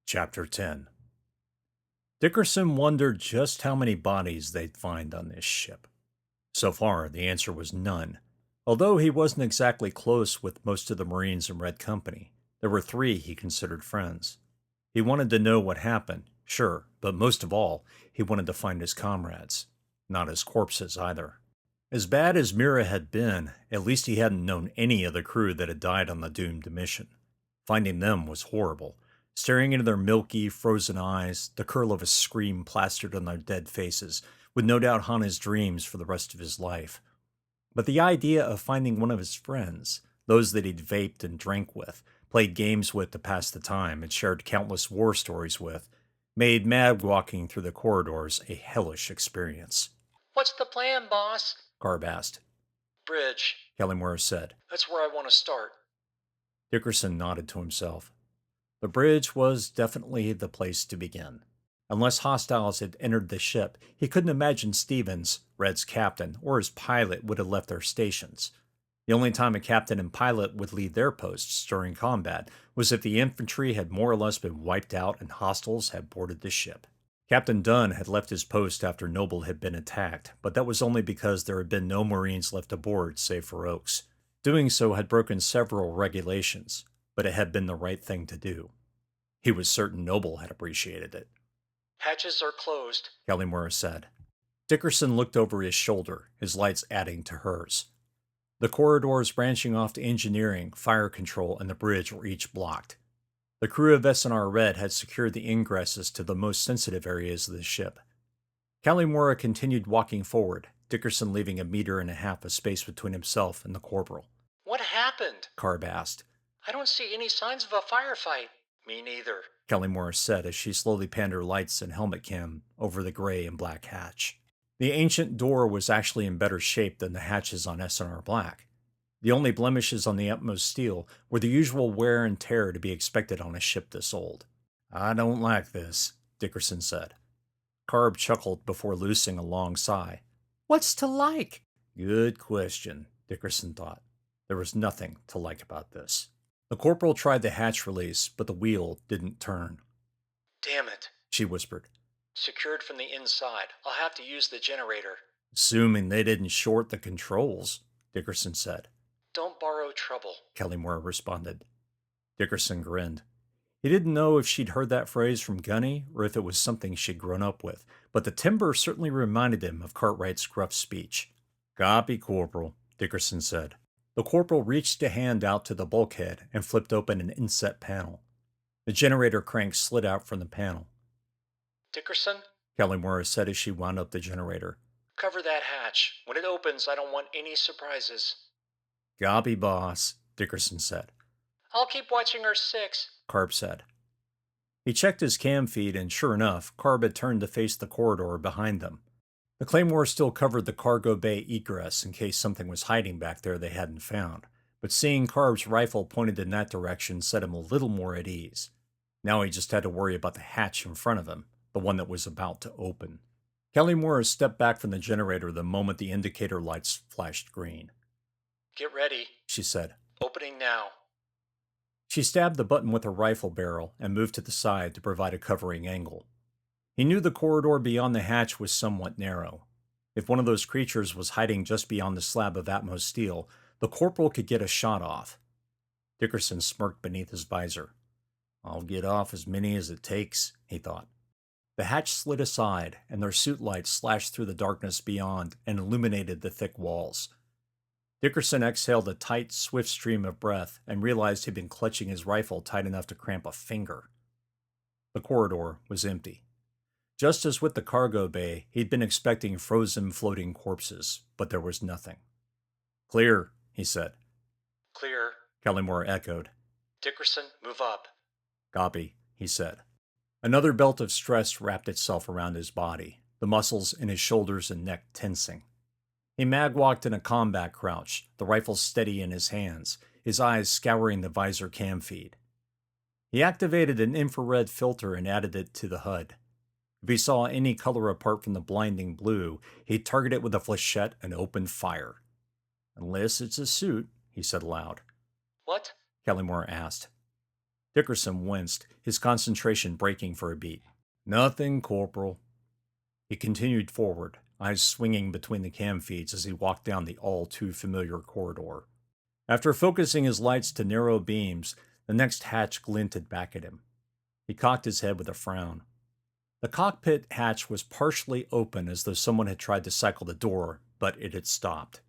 Chapter 10. Dickerson wondered just how many bodies they'd find on this ship. So far, the answer was none. Although he wasn't exactly close with most of the Marines in Red Company, there were three he considered friends. He wanted to know what happened, sure, but most of all, he wanted to find his comrades. Not his corpses, either. As bad as Mira had been, at least he hadn't known any of the crew that had died on the doomed mission. Finding them was horrible. Staring into their milky, frozen eyes, the curl of a scream plastered on their dead faces, would no doubt haunt his dreams for the rest of his life. But the idea of finding one of his friends, those that he'd vaped and drank with, played games with to pass the time, and shared countless war stories with, made mad walking through the corridors a hellish experience. "What's the plan, boss?" Garb asked. "Bridge," Kelly said. "That's where I want to start." Dickerson nodded to himself. The bridge was definitely the place to begin. Unless hostiles had entered the ship, he couldn't imagine Stevens, Red's captain, or his pilot would have left their stations. The only time a captain and pilot would leave their posts during combat was if the infantry had more or less been wiped out and hostiles had boarded the ship. Captain Dunn had left his post after Noble had been attacked, but that was only because there had been no Marines left aboard save for Oakes. Doing so had broken several regulations, but it had been the right thing to do. He was certain Noble had appreciated it. "Hatches are closed," Kelly said. Dickerson looked over his shoulder, his lights adding to hers. The corridors branching off to engineering, fire control, and the bridge were each blocked. The crew of S&R Red had secured the ingresses to the most sensitive areas of the ship. Kelly continued walking forward, Dickerson leaving 1.5 meters of space between himself and the corporal. "What happened?" Carb asked. "I don't see any signs of a firefight." "Me neither," Kelly said as she slowly panned her lights and helmet cam over the gray and black hatch. The ancient door was actually in better shape than the hatches on S&R Black. The only blemishes on the utmost steel were the usual wear and tear to be expected on a ship this old. "I don't like this," Dickerson said. Carb chuckled before loosing a long sigh. "What's to like?" Good question, Dickerson thought. There was nothing to like about this. The corporal tried the hatch release, but the wheel didn't turn. "Damn it," she whispered. "Secured from the inside. I'll have to use the generator." "Assuming they didn't short the controls," Dickerson said. "Don't borrow trouble," Kelly responded. Dickerson grinned. He didn't know if she'd heard that phrase from Gunny or if it was something she'd grown up with, but the timbre certainly reminded him of Cartwright's gruff speech. "Copy, Corporal," Dickerson said. The corporal reached a hand out to the bulkhead and flipped open an inset panel. The generator crank slid out from the panel. "Dickerson," Kelly said as she wound up the generator. "Cover that hatch. When it opens, I don't want any surprises." "Copy, boss," Dickerson said. "I'll keep watching our 6, Carb said. He checked his cam feed, and sure enough, Carb had turned to face the corridor behind them. The Claymore still covered the cargo bay egress in case something was hiding back there they hadn't found, but seeing Carb's rifle pointed in that direction set him a little more at ease. Now he just had to worry about the hatch in front of him, the one that was about to open. Kelly stepped back from the generator the moment the indicator lights flashed green. "Get ready," she said. "Opening now." She stabbed the button with her rifle barrel and moved to the side to provide a covering angle. He knew the corridor beyond the hatch was somewhat narrow. If one of those creatures was hiding just beyond the slab of Atmos steel, the corporal could get a shot off. Dickerson smirked beneath his visor. "I'll get off as many as it takes," he thought. The hatch slid aside, and their suit lights slashed through the darkness beyond and illuminated the thick walls. Dickerson exhaled a tight, swift stream of breath and realized he'd been clutching his rifle tight enough to cramp a finger. The corridor was empty. Just as with the cargo bay, he'd been expecting frozen, floating corpses, but there was nothing. "Clear," he said. "Clear," Kelly echoed. "Dickerson, move up." "Copy," he said. Another belt of stress wrapped itself around his body, the muscles in his shoulders and neck tensing. He mag-walked in a combat crouch, the rifle steady in his hands, his eyes scouring the visor cam feed. He activated an infrared filter and added it to the HUD. If he saw any color apart from the blinding blue, he'd target it with a flechette and open fire. "Unless it's a suit," he said aloud. "What?" Kelly asked. Dickerson winced, his concentration breaking for a beat. Nothing, Corporal. He continued forward, eyes swinging between the cam feeds as he walked down the all too familiar corridor. After focusing his lights to narrow beams, the next hatch glinted back at him. He cocked his head with a frown. The cockpit hatch was partially open as though someone had tried to cycle the door, but it had stopped.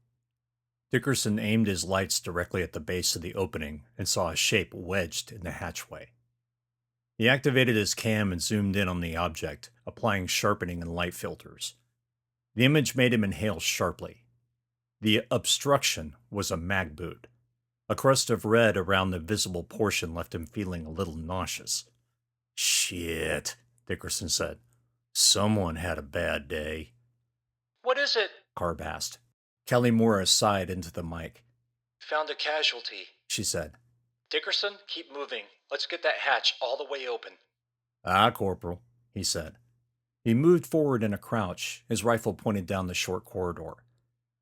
Dickerson aimed his lights directly at the base of the opening and saw a shape wedged in the hatchway. He activated his cam and zoomed in on the object, applying sharpening and light filters. The image made him inhale sharply. The obstruction was a mag boot. A crust of red around the visible portion left him feeling a little nauseous. Shit, Dickerson said. Someone had a bad day. What is it? Carb asked. Kelly Mira sighed into the mic. Found a casualty, she said. Dickerson, keep moving. Let's get that hatch all the way open. Ah, Corporal, he said. He moved forward in a crouch, his rifle pointed down the short corridor.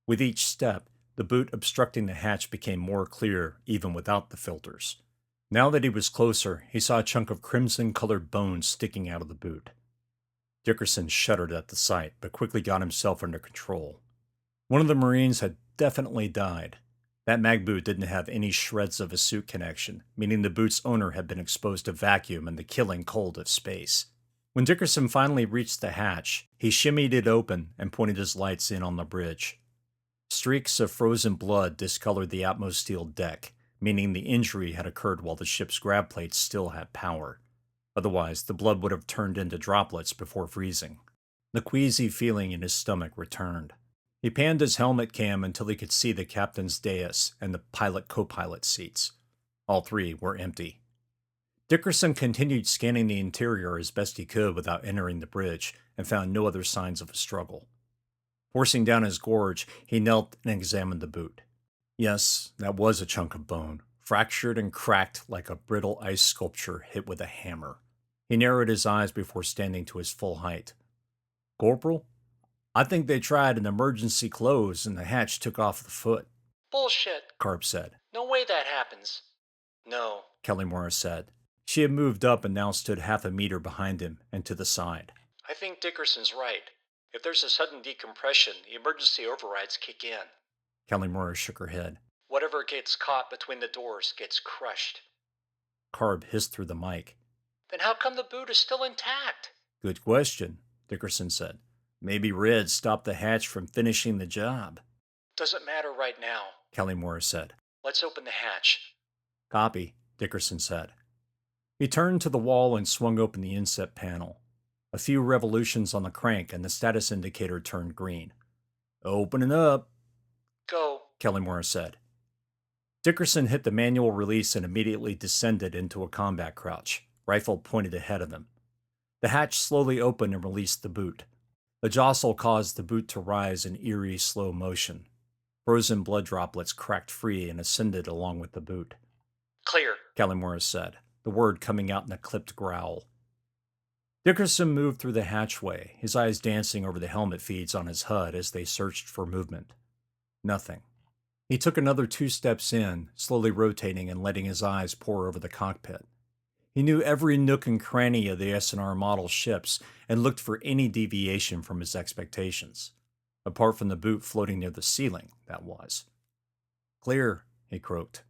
With each step, the boot obstructing the hatch became more clear, even without the filters. Now that he was closer, he saw a chunk of crimson-colored bone sticking out of the boot. Dickerson shuddered at the sight, but quickly got himself under control. One of the Marines had definitely died. That mag boot didn't have any shreds of a suit connection, meaning the boot's owner had been exposed to vacuum and the killing cold of space. When Dickerson finally reached the hatch, he shimmied it open and pointed his lights in on the bridge. Streaks of frozen blood discolored the Atmos steel deck, meaning the injury had occurred while the ship's grab plates still had power. Otherwise, the blood would have turned into droplets before freezing. The queasy feeling in his stomach returned. He panned his helmet cam until he could see the captain's dais and the pilot-co-pilot seats. All three were empty. Dickerson continued scanning the interior as best he could without entering the bridge and found no other signs of a struggle. Forcing down his gorge, he knelt and examined the boot. Yes, that was a chunk of bone, fractured and cracked like a brittle ice sculpture hit with a hammer. He narrowed his eyes before standing to his full height. Corporal? I think they tried an emergency close and the hatch took off the foot. Bullshit, Carb said. No way that happens. No, Kelly Morris said. She had moved up and now stood half a meter behind him and to the side. I think Dickerson's right. If there's a sudden decompression, the emergency overrides kick in. Kelly Morris shook her head. Whatever gets caught between the doors gets crushed. Carb hissed through the mic. Then how come the boot is still intact? Good question, Dickerson said. Maybe Red stopped the hatch from finishing the job. Doesn't matter right now, Kelly Morris said. Let's open the hatch. Copy, Dickerson said. He turned to the wall and swung open the inset panel. A few revolutions on the crank and the status indicator turned green. Opening up, Go, Kelly Morris said. Dickerson hit the manual release and immediately descended into a combat crouch, rifle pointed ahead of him. The hatch slowly opened and released the boot. The jostle caused the boot to rise in eerie slow motion. Frozen blood droplets cracked free and ascended along with the boot. Clear, Kelly Morris said, the word coming out in a clipped growl. Dickerson moved through the hatchway, his eyes dancing over the helmet feeds on his HUD as they searched for movement. Nothing. He took another 2 steps in, slowly rotating and letting his eyes pore over the cockpit. He knew every nook and cranny of the S&R model ships and looked for any deviation from his expectations. Apart from the boot floating near the ceiling, that was. Clear, he croaked.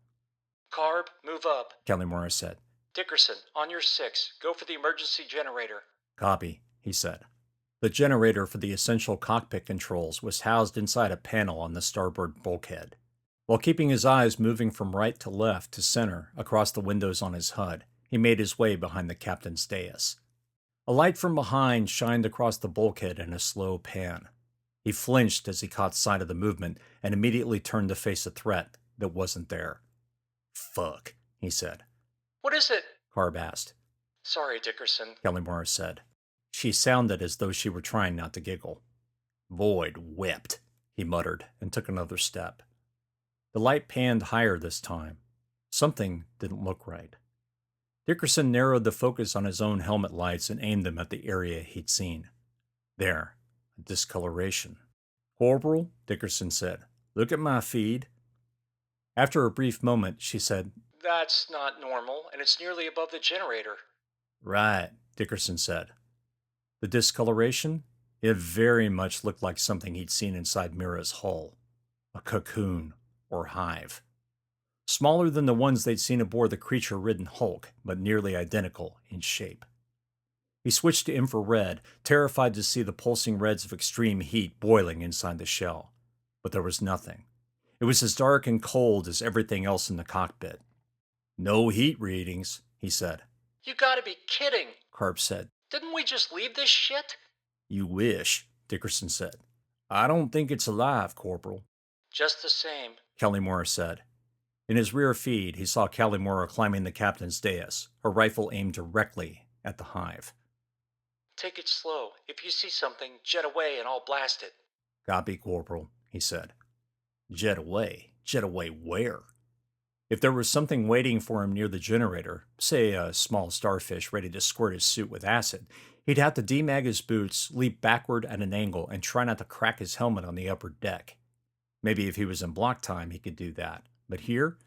Carb, move up. Kelly Morris said. Dickerson, on your 6, go for the emergency generator. Copy, he said. The generator for the essential cockpit controls was housed inside a panel on the starboard bulkhead. While keeping his eyes moving from right to left to center across the windows on his HUD, he made his way behind the captain's dais. A light from behind shined across the bulkhead in a slow pan. He flinched as he caught sight of the movement and immediately turned to face a threat that wasn't there. Fuck, he said. What is it? Carb asked. Sorry, Dickerson. Kelly Morris said. She sounded as though she were trying not to giggle. Void whipped, he muttered and took another step. The light panned higher this time. Something didn't look right. Dickerson narrowed the focus on his own helmet lights and aimed them at the area he'd seen. There, a discoloration. Corporal, Dickerson said, look at my feed. After a brief moment, she said, That's not normal, and it's nearly above the generator. Right, Dickerson said. The discoloration? It very much looked like something he'd seen inside Mira's hull. A cocoon or hive. Smaller than the ones they'd seen aboard the creature-ridden Hulk, but nearly identical in shape. He switched to infrared, terrified to see the pulsing reds of extreme heat boiling inside the shell. But there was nothing. It was as dark and cold as everything else in the cockpit. No heat readings, he said. You gotta be kidding! Karp said. Didn't we just leave this shit? You wish, Dickerson said. I don't think it's alive, Corporal. Just the same, Kelly-Mora said. In his rear feed, he saw Kelly-Mora climbing the captain's dais, her rifle aimed directly at the hive. Take it slow. If you see something, jet away and I'll blast it. Copy, Corporal, he said. Jet away? Jet away where? If there was something waiting for him near the generator, say a small starfish ready to squirt his suit with acid, he'd have to demag his boots, leap backward at an angle, and try not to crack his helmet on the upper deck. Maybe if he was in block time, he could do that. But here?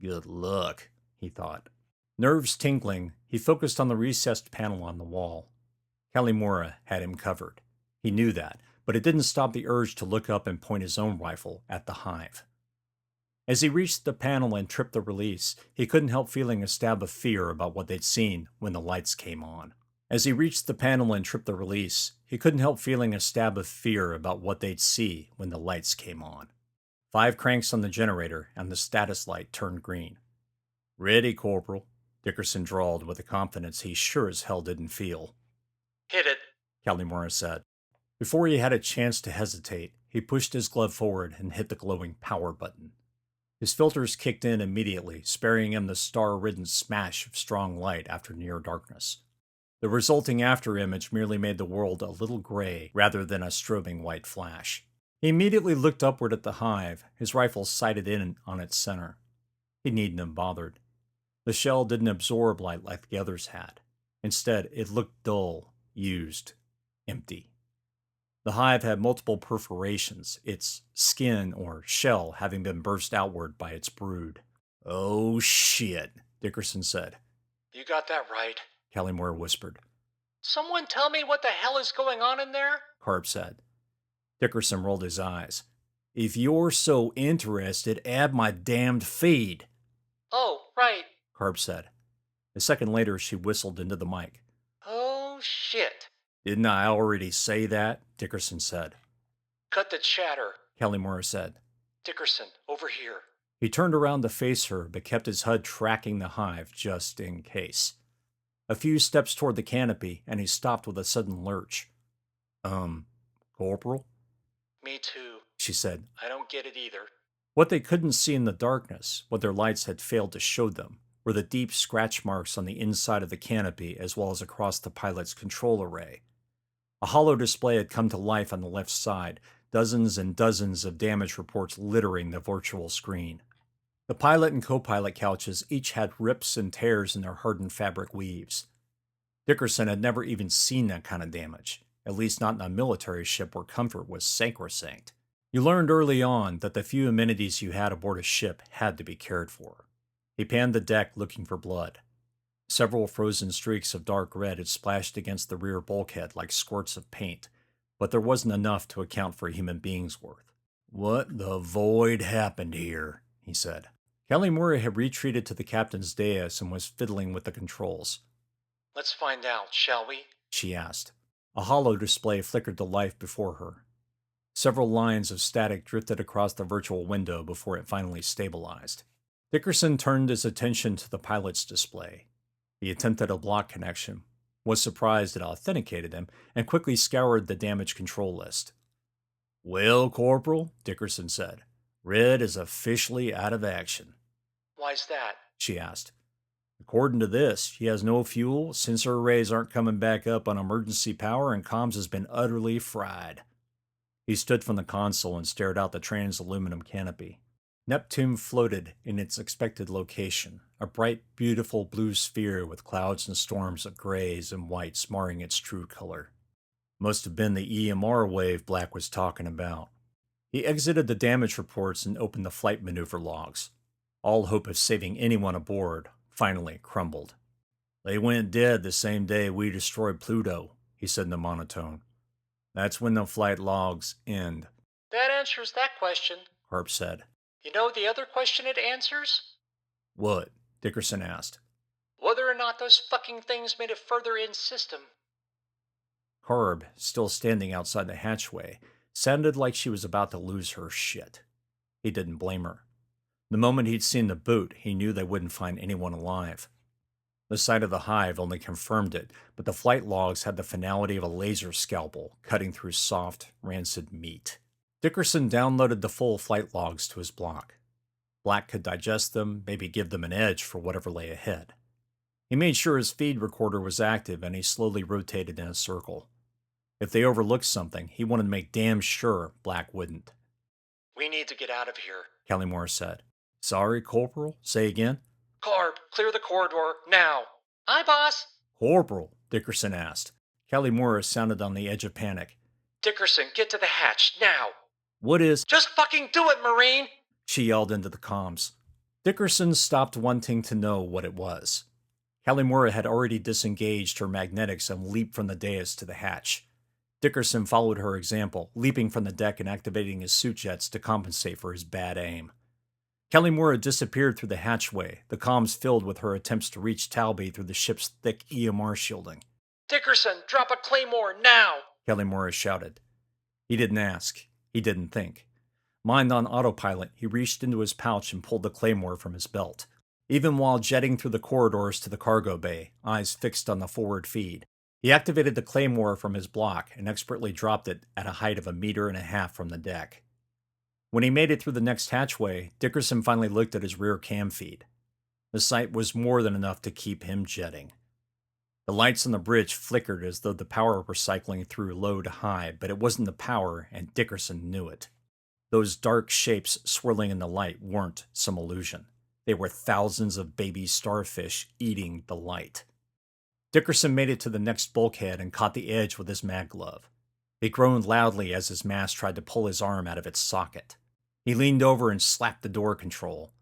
Good luck, he thought. Nerves tingling, he focused on the recessed panel on the wall. Kelly-Mora had him covered. He knew that, but it didn't stop the urge to look up and point his own rifle at the hive. As he reached the panel and tripped the release, he couldn't help feeling a stab of fear about what they'd seen when the lights came on. 5 cranks on the generator, and the status light turned green. Ready, Corporal, Dickerson drawled with a confidence he sure as hell didn't feel. Hit it, Kelly-Mora said. Before he had a chance to hesitate, he pushed his glove forward and hit the glowing power button. His filters kicked in immediately, sparing him the star-ridden smash of strong light after near darkness. The resulting afterimage merely made the world a little gray rather than a strobing white flash. He immediately looked upward at the hive, his rifle sighted in on its center. He needn't have bothered. The shell didn't absorb light like the others had. Instead, it looked dull, used, empty. The hive had multiple perforations, its skin or shell having been burst outward by its brood. Oh shit, Dickerson said. You got that right, Kelly-Mora whispered. Someone tell me what the hell is going on in there? Karp said. Dickerson rolled his eyes. If you're so interested, add my damned feed. Oh, right, Karp said. A second later, she whistled into the mic. Oh, shit. Didn't I already say that? Dickerson said. Cut the chatter, Kelly-Mora said. Dickerson, over here. He turned around to face her, but kept his HUD tracking the hive just in case. A few steps toward the canopy, and he stopped with a sudden lurch. Corporal? Me too, She said. I don't get it either. What they couldn't see in the darkness, what their lights had failed to show them, were the deep scratch marks on the inside of the canopy as well as across the pilot's control array. A hollow display had come to life on the left side, dozens and dozens of damage reports littering the virtual screen. The pilot and co-pilot couches each had rips and tears in their hardened fabric weaves. Dickerson had never even seen that kind of damage, at least not in a military ship where comfort was sacrosanct. You learned early on that the few amenities you had aboard a ship had to be cared for. He panned the deck looking for blood. Several frozen streaks of dark red had splashed against the rear bulkhead like squirts of paint, but there wasn't enough to account for a human being's worth. What the void happened here? He said. Kelly-Mora had retreated to the captain's dais and was fiddling with the controls. Let's find out, shall we? She asked. A hollow display flickered to life before her. Several lines of static drifted across the virtual window before it finally stabilized. Dickerson turned his attention to the pilot's display. He attempted a block connection, was surprised it authenticated him, and quickly scoured the damage control list. Well, Corporal, Dickerson said, Red is officially out of action. Why's that? She asked. According to this, he has no fuel, sensor arrays aren't coming back up on emergency power, and comms has been utterly fried. He stood from the console and stared out the trans-aluminum canopy. Neptune floated in its expected location, a bright, beautiful blue sphere with clouds and storms of grays and whites marring its true color. Must have been the EMR wave Black was talking about. He exited the damage reports and opened the flight maneuver logs. All hope of saving anyone aboard finally crumbled. They went dead the same day we destroyed Pluto, he said in a monotone. That's when the flight logs end. That answers that question. Harp said. You know the other question it answers? What? Dickerson asked. Whether or not those fucking things made it further in system. Harb, still standing outside the hatchway, sounded like she was about to lose her shit. He didn't blame her. The moment he'd seen the boot, he knew they wouldn't find anyone alive. The sight of the hive only confirmed it, but the flight logs had the finality of a laser scalpel cutting through soft, rancid meat. Dickerson downloaded the full flight logs to his block. Black could digest them, maybe give them an edge for whatever lay ahead. He made sure his feed recorder was active and he slowly rotated in a circle. If they overlooked something, he wanted to make damn sure Black wouldn't. We need to get out of here, Kellymore said. Sorry, Corporal? Say again? Carb, clear the corridor, now. Aye, boss. Corporal? Dickerson asked. Kellymore sounded on the edge of panic. Dickerson, get to the hatch, now. What is... Just fucking do it, Marine! She yelled into the comms. Dickerson stopped wanting to know what it was. Kellymore had already disengaged her magnetics and leaped from the dais to the hatch. Dickerson followed her example, leaping from the deck and activating his suit jets to compensate for his bad aim. Kellymore disappeared through the hatchway, the comms filled with her attempts to reach Talby through the ship's thick EMR shielding. Dickerson, drop a claymore, now! Kellymore shouted. He didn't ask. He didn't think. Mind on autopilot, he reached into his pouch and pulled the claymore from his belt. Even while jetting through the corridors to the cargo bay, eyes fixed on the forward feed, he activated the claymore from his block and expertly dropped it at a height of 1.5 meters from the deck. When he made it through the next hatchway, Dickerson finally looked at his rear cam feed. The sight was more than enough to keep him jetting. The lights on the bridge flickered as though the power were cycling through low to high, but it wasn't the power, and Dickerson knew it. Those dark shapes swirling in the light weren't some illusion. They were thousands of baby starfish eating the light. Dickerson made it to the next bulkhead and caught the edge with his mag glove. He groaned loudly as his mask tried to pull his arm out of its socket. He leaned over and slapped the door control.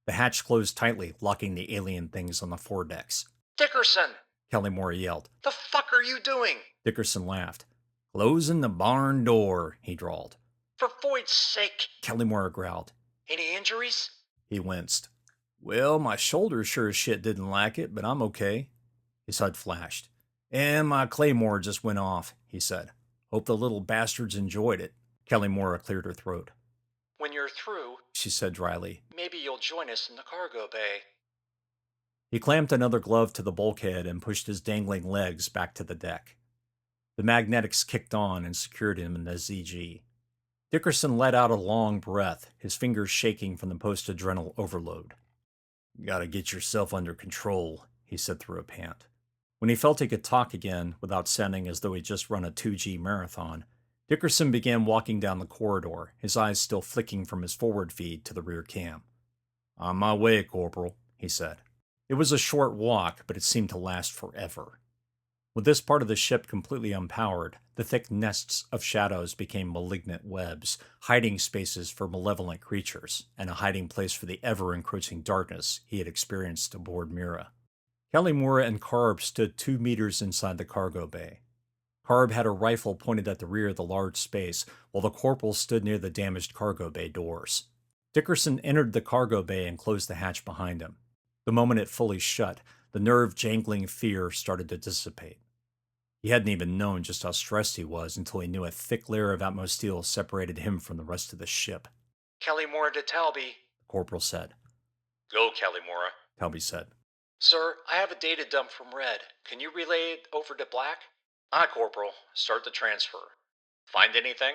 The hatch closed tightly, locking the alien things on the foredecks. Dickerson! Kellymore yelled. The fuck are you doing? Dickerson laughed. Closing the barn door, he drawled. For Void's sake! Kellymore growled. Any injuries? He winced. Well, my shoulder sure as shit didn't like it, but I'm okay. His HUD flashed. And my claymore just went off, he said. Hope the little bastards enjoyed it. Kellymore cleared her throat. When you're through, she said dryly, maybe you'll join us in the cargo bay. He clamped another glove to the bulkhead and pushed his dangling legs back to the deck. The magnetics kicked on and secured him in the ZG. Dickerson let out a long breath, his fingers shaking from the post-adrenal overload. Gotta get yourself under control, he said through a pant. When he felt he could talk again, without sounding as though he'd just run a 2G marathon, Dickerson began walking down the corridor, his eyes still flicking from his forward feed to the rear cam. On my way, Corporal, he said. It was a short walk, but it seemed to last forever. With this part of the ship completely unpowered, the thick nests of shadows became malignant webs, hiding spaces for malevolent creatures, and a hiding place for the ever-encroaching darkness he had experienced aboard Mira. Kellymore and Carb stood 2 meters inside the cargo bay. Carb had a rifle pointed at the rear of the large space, while the corporal stood near the damaged cargo bay doors. Dickerson entered the cargo bay and closed the hatch behind him. The moment it fully shut, the nerve-jangling fear started to dissipate. He hadn't even known just how stressed he was until he knew a thick layer of atmosteel separated him from the rest of the ship. Kellymore to Talby, the corporal said. Go, Kellymore, Talby said. Sir, I have a data dump from Red. Can you relay it over to Black? Aye, Corporal. Start the transfer. Find anything?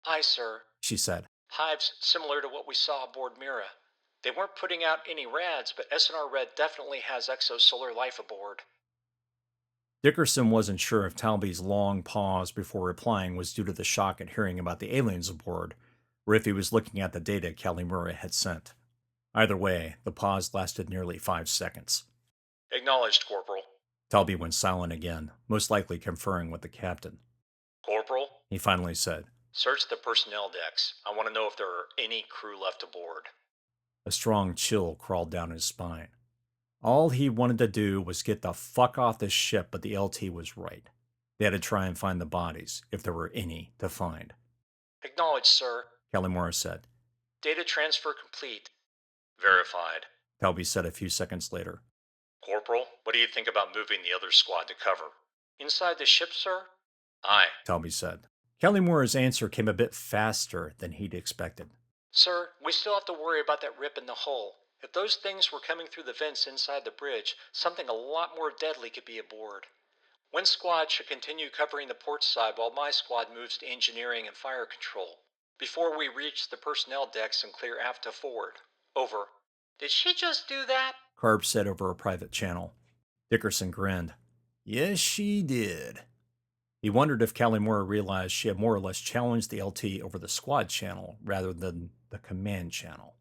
Aye, sir, she said. Hives similar to what we saw aboard Mira. They weren't putting out any rads, but S&R Red definitely has exosolar life aboard. Dickerson wasn't sure if Talby's long pause before replying was due to the shock at hearing about the aliens aboard, or if he was looking at the data Kellymore had sent. Either way, the pause lasted nearly 5 seconds. Acknowledged, Corporal. Talby went silent again, most likely conferring with the captain. Corporal, he finally said. Search the personnel decks. I want to know if there are any crew left aboard. A strong chill crawled down his spine. All he wanted to do was get the fuck off the ship, but the LT was right. They had to try and find the bodies, if there were any to find. Acknowledged, sir. Calimora said. Data transfer complete. Verified. Talby said a few seconds later. Corporal, what do you think about moving the other squad to cover? Inside the ship, sir? Aye. Talby said. Calimora's answer came a bit faster than he'd expected. Sir, we still have to worry about that rip in the hull. If those things were coming through the vents inside the bridge, something a lot more deadly could be aboard. One squad should continue covering the port side while my squad moves to engineering and fire control. Before we reach the personnel decks and clear aft to forward. Over. Did she just do that? Carb said over a private channel. Dickerson grinned. Yes, she did. He wondered if Calimora realized she had more or less challenged the LT over the squad channel rather than the command channel.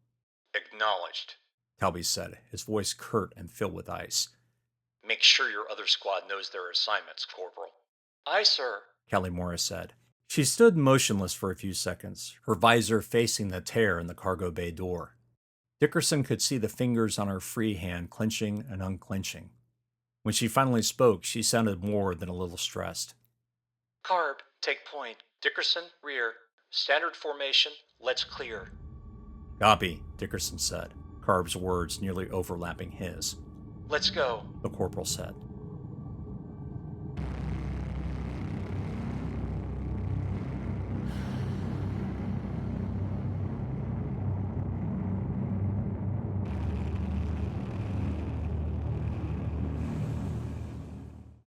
Acknowledged. Talby said, his voice curt and filled with ice. Make sure your other squad knows their assignments, Corporal. Aye, sir, Calimora said. She stood motionless for a few seconds, her visor facing the tear in the cargo bay door. Dickerson could see the fingers on her free hand clenching and unclenching. When she finally spoke, she sounded more than a little stressed. Carb, take point. Dickerson, rear. Standard formation, let's clear. Copy, Dickerson said, Carb's words nearly overlapping his. Let's go, The corporal said.